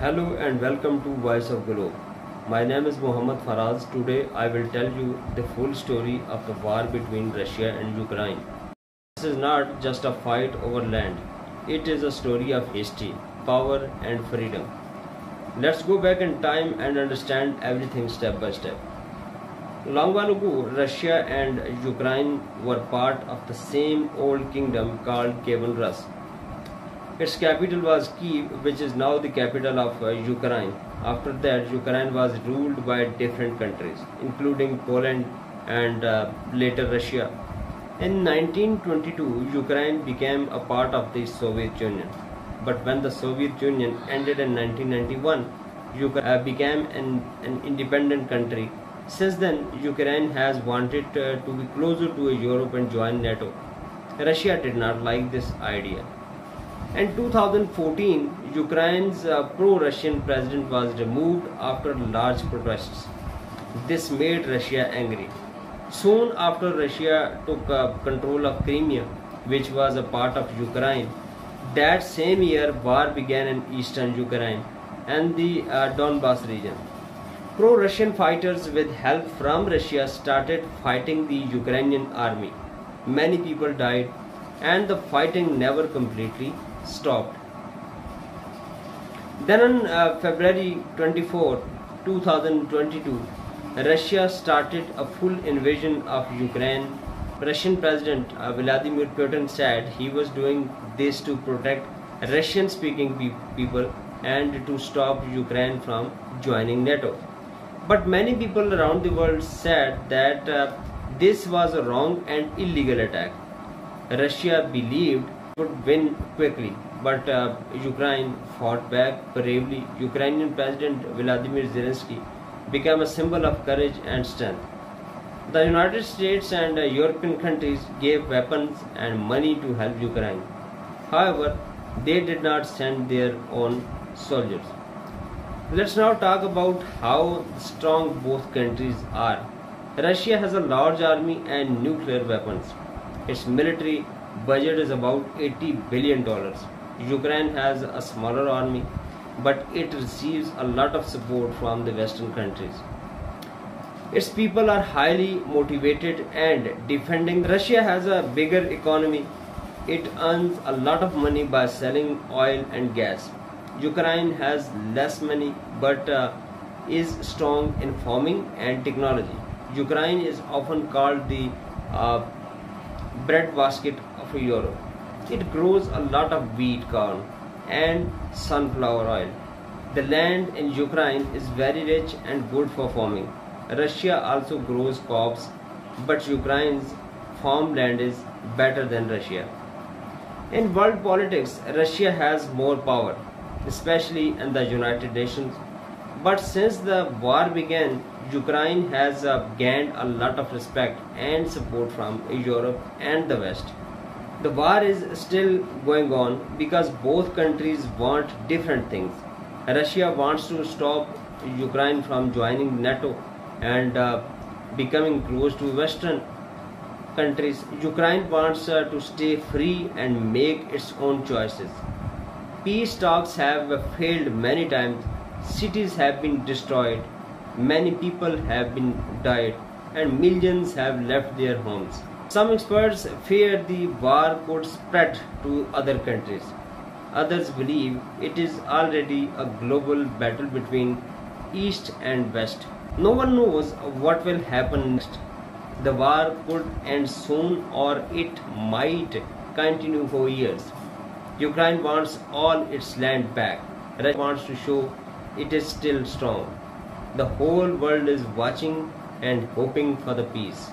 Hello and welcome to Voice of Globe. My name is Mohammad Faraz. Today I will tell you the full story of the war between Russia and Ukraine. This is not just a fight over land. It is a story of history, power and freedom. Let's go back in time and understand everything step by step. Long while ago, Russia and Ukraine were part of the same old kingdom called Kievan Rus. Its capital was Kiev, which is now the capital of Ukraine. After that, Ukraine was ruled by different countries, including Poland and later Russia. In 1922, Ukraine became a part of the Soviet Union. But when the Soviet Union ended in 1991, Ukraine became an independent country. Since then, Ukraine has wanted to be closer to Europe and join NATO. Russia did not like this idea. In 2014, Ukraine's pro-Russian president was removed after large protests. This made Russia angry. Soon after Russia took control of Crimea, which was a part of Ukraine, that same year war began in eastern Ukraine and the Donbas region. Pro-Russian fighters with help from Russia started fighting the Ukrainian army. Many people died and the fighting never completely stopped. Then on February 24, 2022, Russia started a full invasion of Ukraine. Russian President Vladimir Putin said he was doing this to protect Russian-speaking people and to stop Ukraine from joining NATO. But many people around the world said that this was a wrong and illegal attack. Russia believed would win quickly, but Ukraine fought back bravely. Ukrainian President Vladimir Zelensky became a symbol of courage and strength. The United States and European countries gave weapons and money to help Ukraine. However, they did not send their own soldiers. Let's now talk about how strong both countries are. Russia has a large army and nuclear weapons. Its military budget is about $80 billion. Ukraine has a smaller army, but it receives a lot of support from the Western countries. Its people are highly motivated and defending. Russia has a bigger economy. It earns a lot of money by selling oil and gas. Ukraine has less money but is strong in farming and technology. Ukraine is often called the breadbasket of Europe. It grows a lot of wheat, corn and sunflower oil. The land in Ukraine is very rich and good for farming. Russia also grows crops, but Ukraine's farmland is better than Russia. In world politics, Russia has more power, especially in the United Nations. But since the war began, Ukraine has gained a lot of respect and support from Europe and the West. The war is still going on because both countries want different things. Russia wants to stop Ukraine from joining NATO and becoming close to Western countries. Ukraine wants to stay free and make its own choices. Peace talks have failed many times. Cities have been destroyed. Many people have been died and millions have left their homes. Some experts fear the war could spread to other countries. Others believe it is already a global battle between East and West. No one knows what will happen next. The war could end soon or it might continue for years. Ukraine wants all its land back. Russia wants to show it is still strong. The whole world is watching and hoping for the peace.